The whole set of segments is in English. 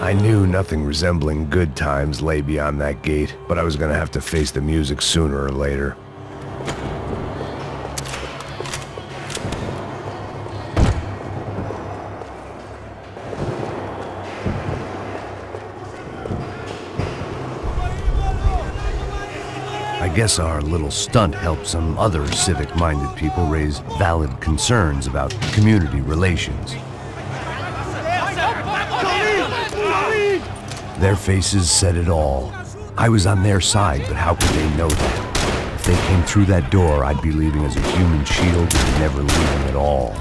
I knew nothing resembling good times lay beyond that gate, but I was gonna have to face the music sooner or later. I guess our little stunt helped some other civic-minded people raise valid concerns about community relations. Their faces said it all. I was on their side, but how could they know that? If they came through that door, I'd be leaving as a human shield and never leaving at all.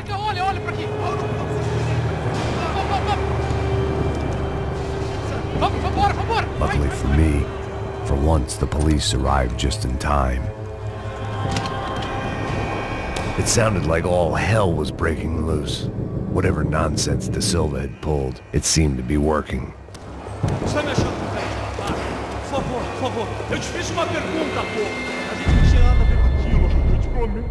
Luckily for me, for once the police arrived just in time. It sounded like all hell was breaking loose. Whatever nonsense De Silva had pulled, it seemed to be working. Por favor, eu te fiz uma pergunta, pô. A gente não tinha nada a ver com aquilo, eu te prometo.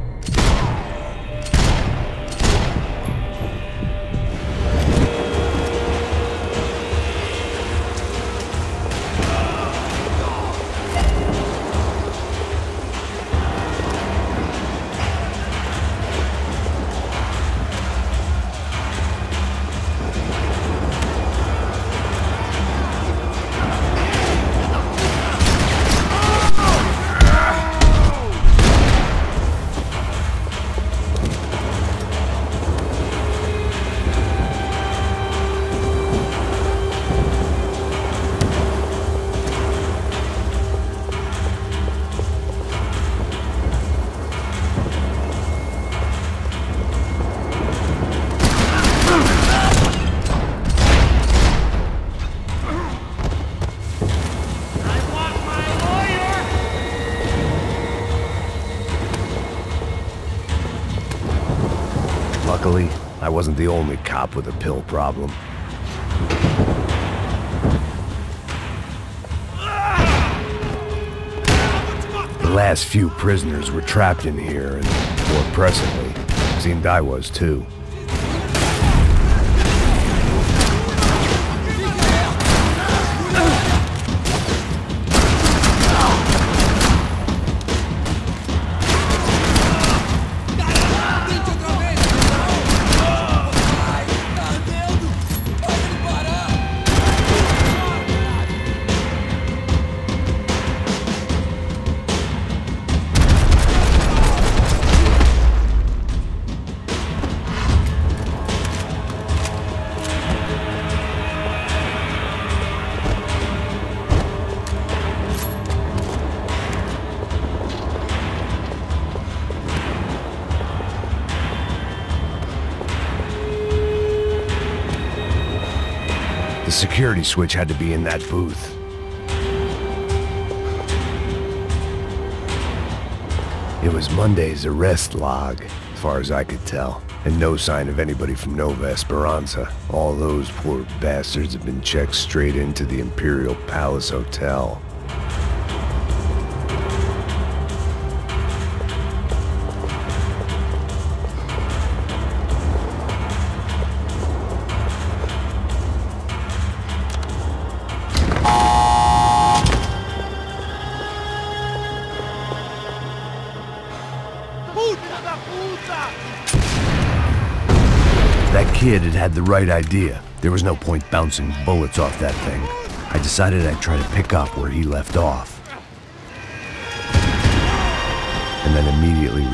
Luckily, I wasn't the only cop with a pill problem. The last few prisoners were trapped in here, and more pressingly, it seemed I was too. The security switch had to be in that booth. It was Monday's arrest log, as far as I could tell, and no sign of anybody from Nova Esperanza. All those poor bastards had been checked straight into the Imperial Palace Hotel. That kid had had the right idea. There was no point bouncing bullets off that thing. I decided I'd try to pick up where he left off. And then immediately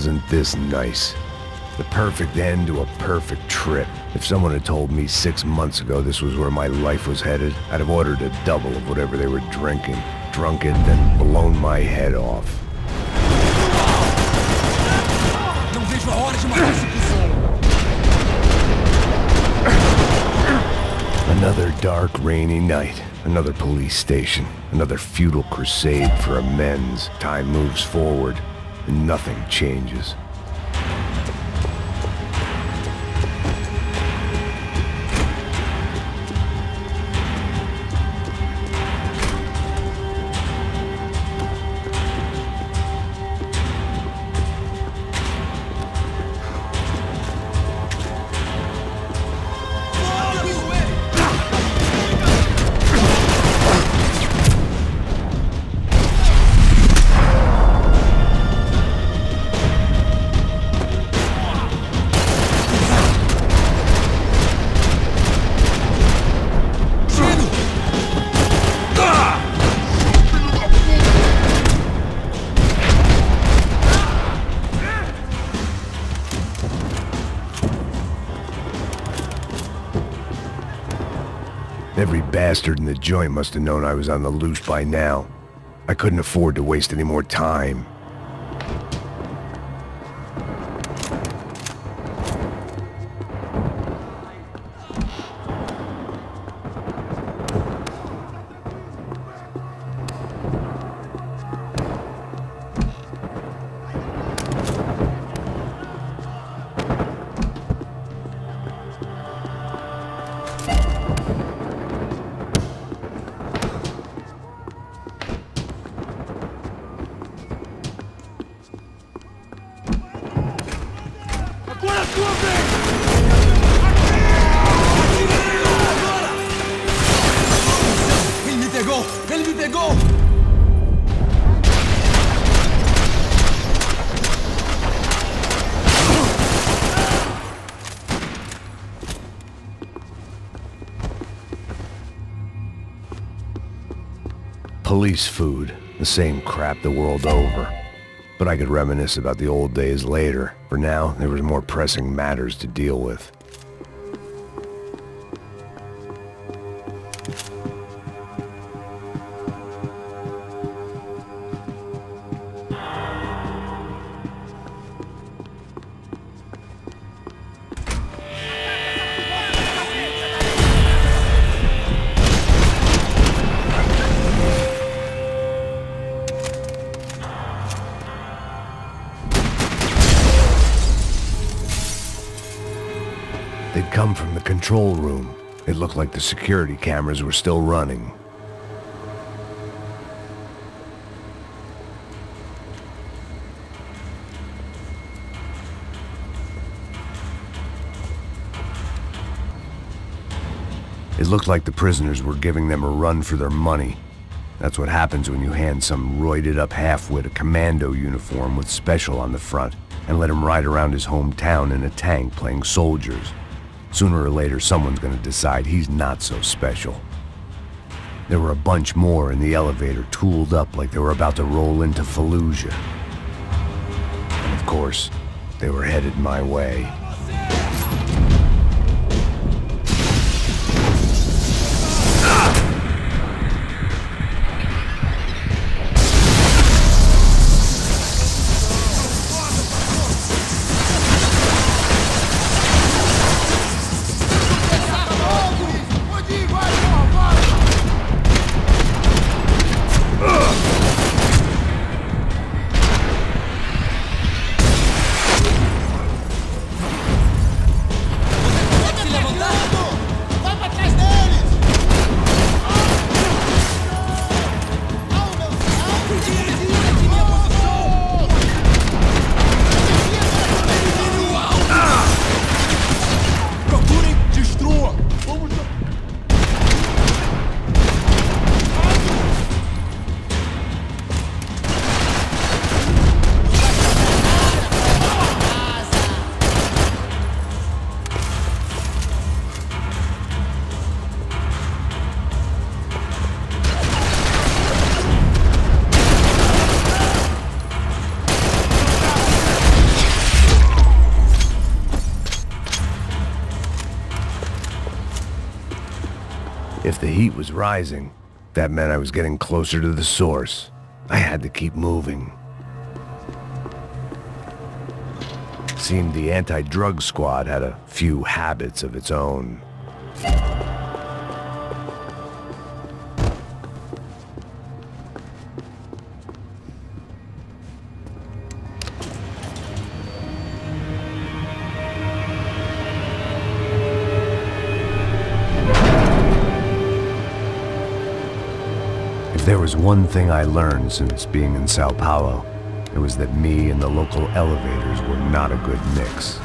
wasn't this nice. The perfect end to a perfect trip. If someone had told me 6 months ago this was where my life was headed, I'd have ordered a double of whatever they were drinking, drunk it, then blown my head off. Não vejo a hora de matar esse pisão. Another dark, rainy night. Another police station. Another futile crusade for amends. Time moves forward, and nothing changes. Every bastard in the joint must have known I was on the loose by now. I couldn't afford to waste any more time. Ele me pegou! Police food, the same crap the world over. But I could reminisce about the old days later. For now, there was more pressing matters to deal with. They'd come from the control room. It looked like the security cameras were still running. It looked like the prisoners were giving them a run for their money. That's what happens when you hand some roided-up halfwit a commando uniform with special on the front and let him ride around his hometown in a tank playing soldiers. Sooner or later, someone's gonna decide he's not so special. There were a bunch more in the elevator, tooled up like they were about to roll into Fallujah. And of course, they were headed my way. The heat was rising. That meant I was getting closer to the source. I had to keep moving. Seemed the anti-drug squad had a few habits of its own. If there was one thing I learned since being in Sao Paulo, it was that me and the local elevators were not a good mix.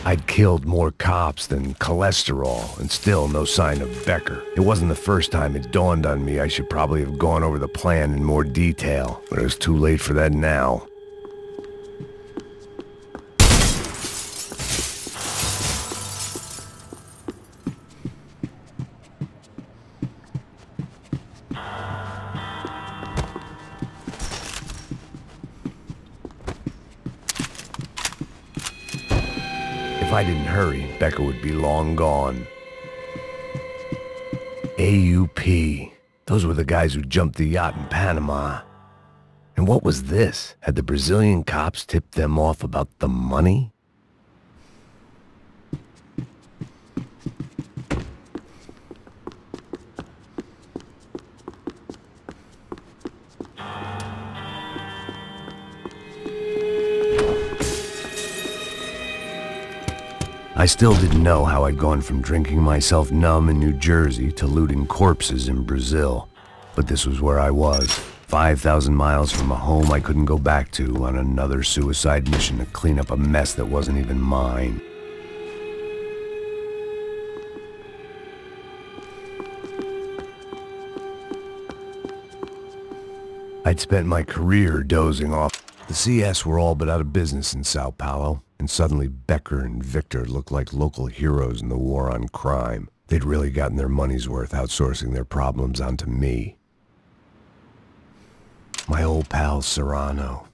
I'd killed more cops than cholesterol, and still no sign of Becker. It wasn't the first time it dawned on me I should probably have gone over the plan in more detail, but it was too late for that now. If I didn't hurry, Becker would be long gone. AUP. Those were the guys who jumped the yacht in Panama. And what was this? Had the Brazilian cops tipped them off about the money? I still didn't know how I'd gone from drinking myself numb in New Jersey to looting corpses in Brazil. But this was where I was, 5,000 miles from a home I couldn't go back to, on another suicide mission to clean up a mess that wasn't even mine. I'd spent my career dozing off. The CS were all but out of business in Sao Paulo. And suddenly Becker and Victor looked like local heroes in the war on crime. They'd really gotten their money's worth outsourcing their problems onto me. My old pal Serrano.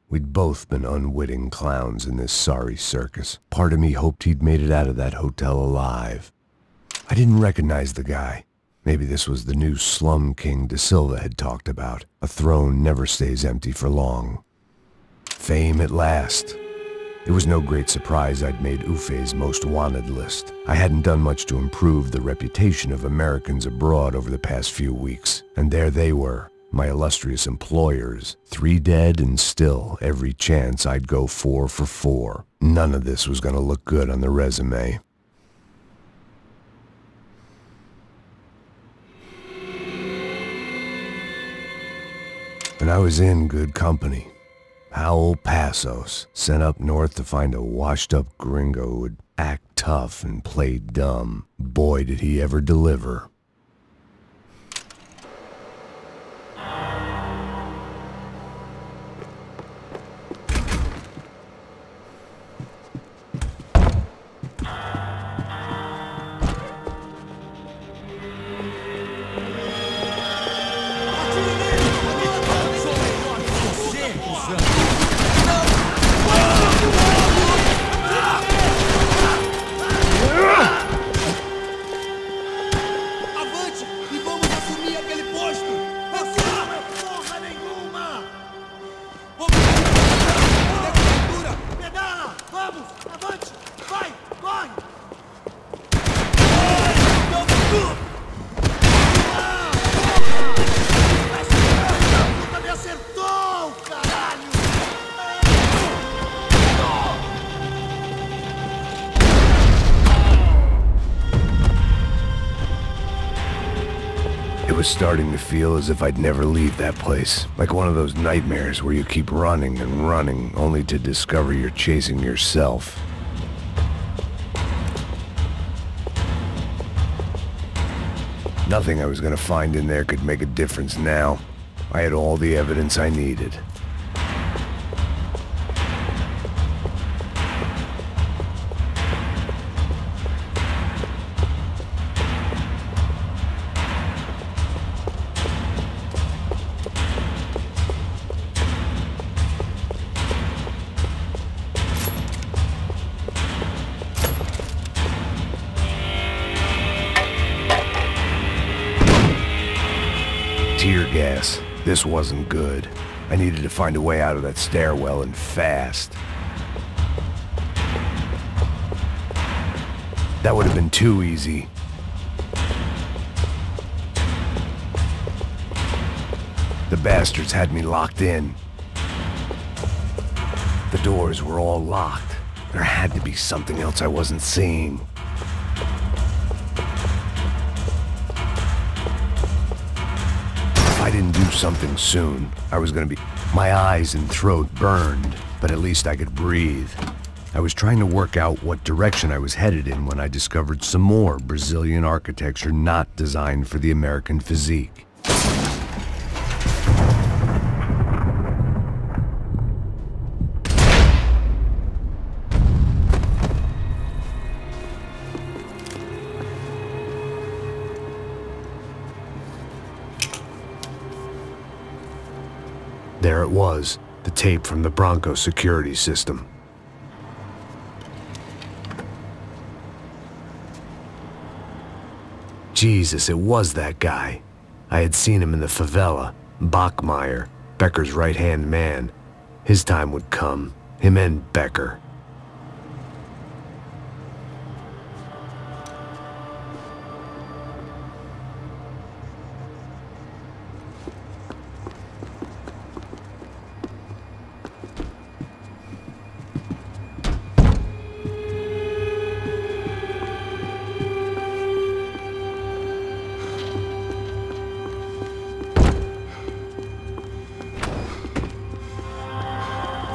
We'd both been unwitting clowns in this sorry circus. Part of me hoped he'd made it out of that hotel alive. I didn't recognize the guy. Maybe this was the new slum king Silva had talked about. A throne never stays empty for long. Fame at last. It was no great surprise I'd made Ufe's most wanted list. I hadn't done much to improve the reputation of Americans abroad over the past few weeks, and there they were, my illustrious employers, 3 dead and still every chance I'd go 4 for 4. None of this was going to look good on the resume. And I was in good company. Raul Passos, sent up north to find a washed-up gringo who would act tough and play dumb. Boy, did he ever deliver. It was starting to feel as if I'd never leave that place. Like one of those nightmares where you keep running and running, only to discover you're chasing yourself. Nothing I was gonna find in there could make a difference now. I had all the evidence I needed. Tear gas. This wasn't good. I needed to find a way out of that stairwell, and fast. That would have been too easy. The bastards had me locked in. The doors were all locked. There had to be something else I wasn't seeing. If I didn't do something soon, I was gonna be... My eyes and throat burned, but at least I could breathe. I was trying to work out what direction I was headed in when I discovered some more Brazilian architecture not designed for the American physique. There it was, the tape from the Branco security system. Jesus, it was that guy. I had seen him in the favela. Bachmeyer, Becker's right-hand man. His time would come. Him and Becker.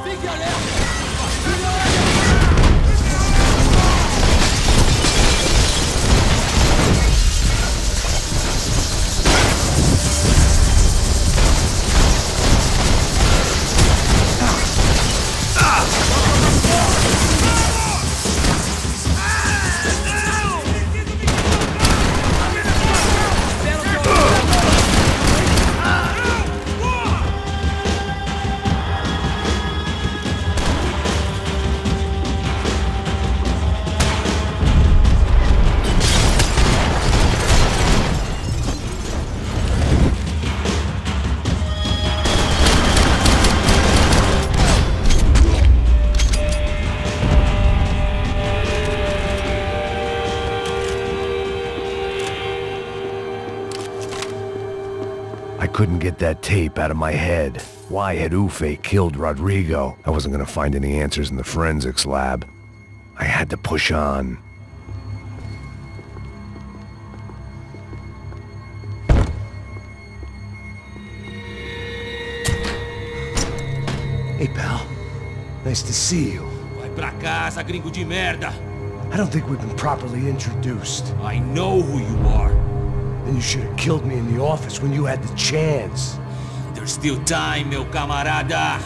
Fique alerta! I couldn't get that tape out of my head. Why had Ufe killed Rodrigo? I wasn't gonna find any answers in the forensics lab. I had to push on. Hey, pal. Nice to see you. Vai pra casa, gringo de merda! I don't think we've been properly introduced. I know who you are. Then you should have killed me in the office when you had the chance. There's still time, meu camarada!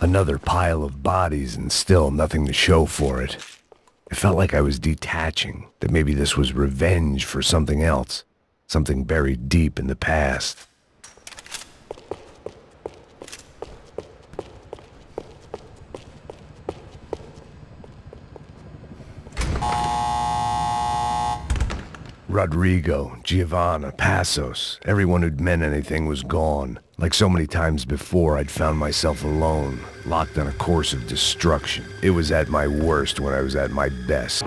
Another pile of bodies and still nothing to show for it. It felt like I was detaching, that maybe this was revenge for something else, something buried deep in the past. Rodrigo, Giovanna, Passos, everyone who'd meant anything was gone. Like so many times before, I'd found myself alone, locked on a course of destruction. It was at my worst when I was at my best.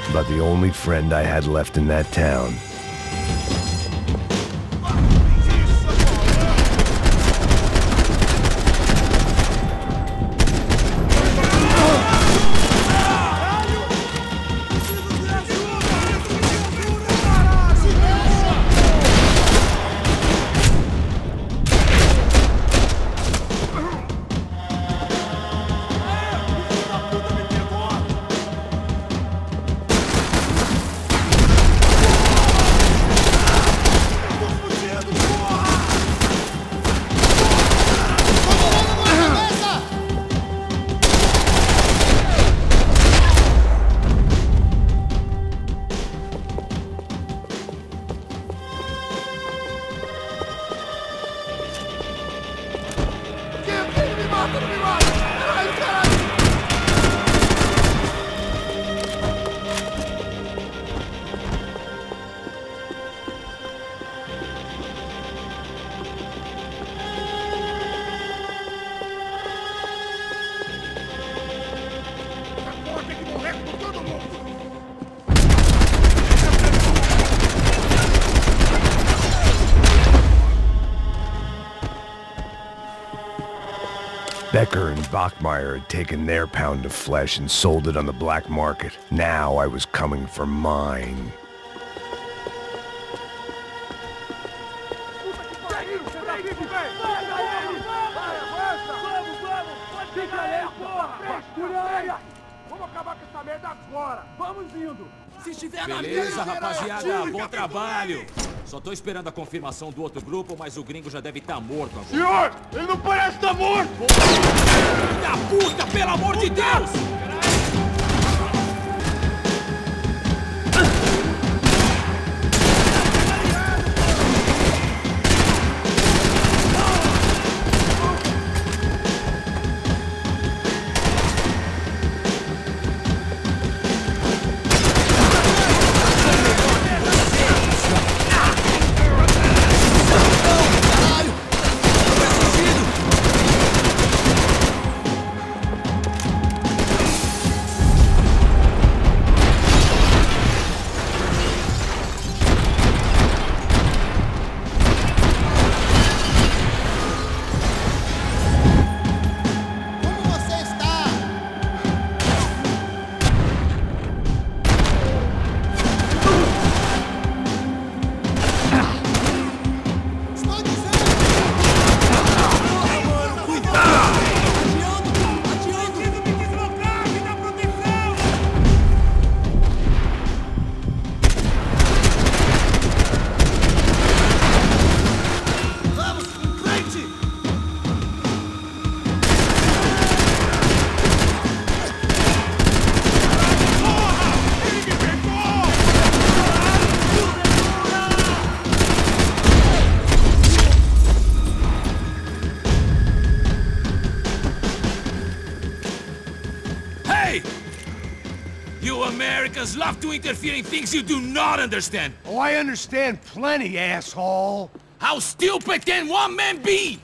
About the only friend I had left in that town. Becker and Bachmeyer had taken their pound of flesh and sold it on the black market. Now I was coming for mine. Beleza, rapaziada, bom trabalho. Só tô esperando a confirmação do outro grupo, mas o gringo já deve estar morto agora. Senhor, ele não parece estar morto! Filho da puta, pelo amor de Deus! You Americans love to interfere in things you do not understand. Oh, I understand plenty, asshole. How stupid can one man be?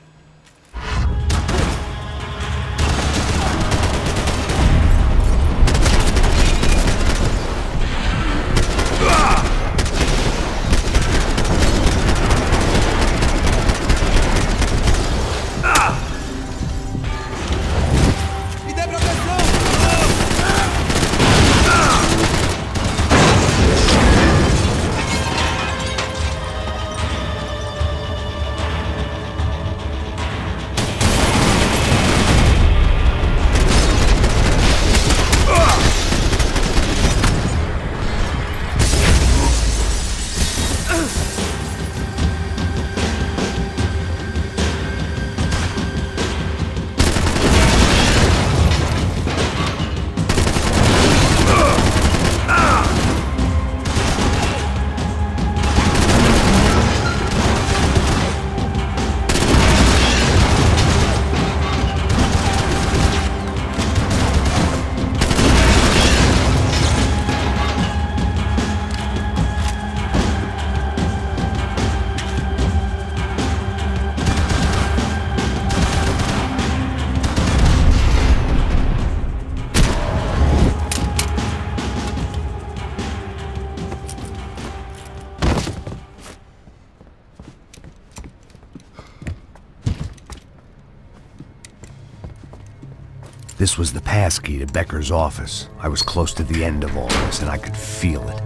This was the passkey to Becker's office. I was close to the end of all this, and I could feel it.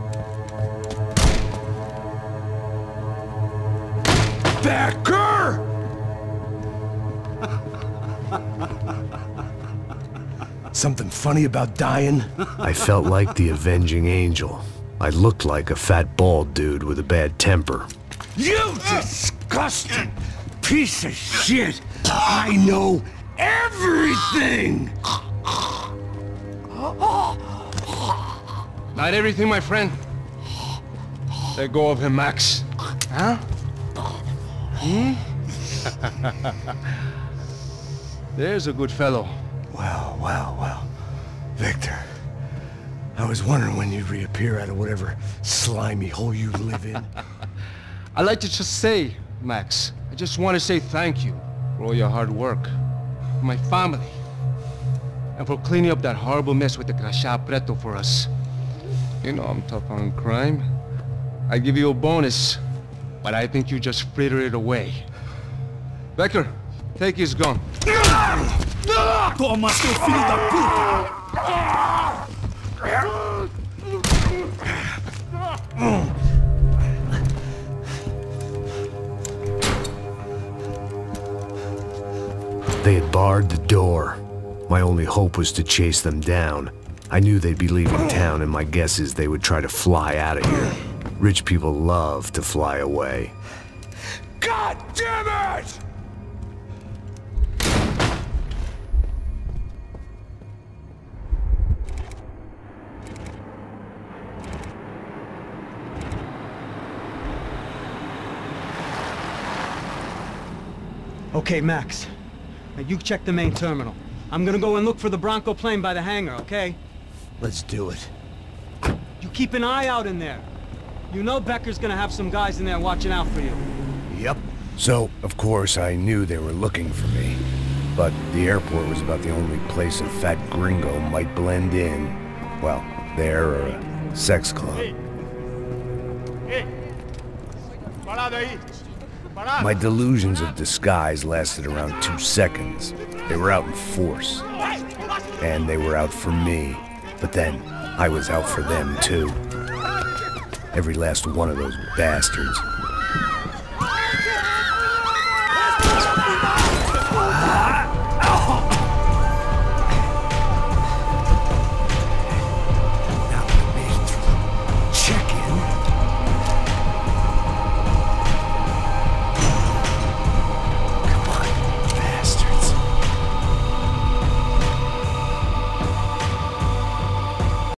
Becker! Something funny about dying? I felt like the avenging angel. I looked like a fat bald dude with a bad temper. You disgusting piece of shit! I know everything! Not everything, my friend. Let go of him, Max. Huh? Hmm? There's a good fellow. Well, well, well. Victor, I was wondering when you'd reappear out of whatever slimy hole you live in. I'd like to just say, Max, I just want to say thank you for all your hard work, for my family, and for cleaning up that horrible mess with the Crachá Preto for us. You know I'm tough on crime. I give you a bonus, but I think you just frittered it away. Becker, take his gun. Toma, seu filho da puta! They had barred the door. My only hope was to chase them down. I knew they'd be leaving town, and my guess is they would try to fly out of here. Rich people love to fly away. God damn it! Okay, Max. Now you check the main terminal. I'm gonna go and look for the Branco plane by the hangar, okay? Let's do it. You keep an eye out in there. You know Becker's gonna have some guys in there watching out for you. Yep. So, of course, I knew they were looking for me. But the airport was about the only place a fat gringo might blend in. Well, there or a sex club. My delusions of disguise lasted around 2 seconds. They were out in force. And they were out for me. But then, I was out for them too. Every last one of those bastards.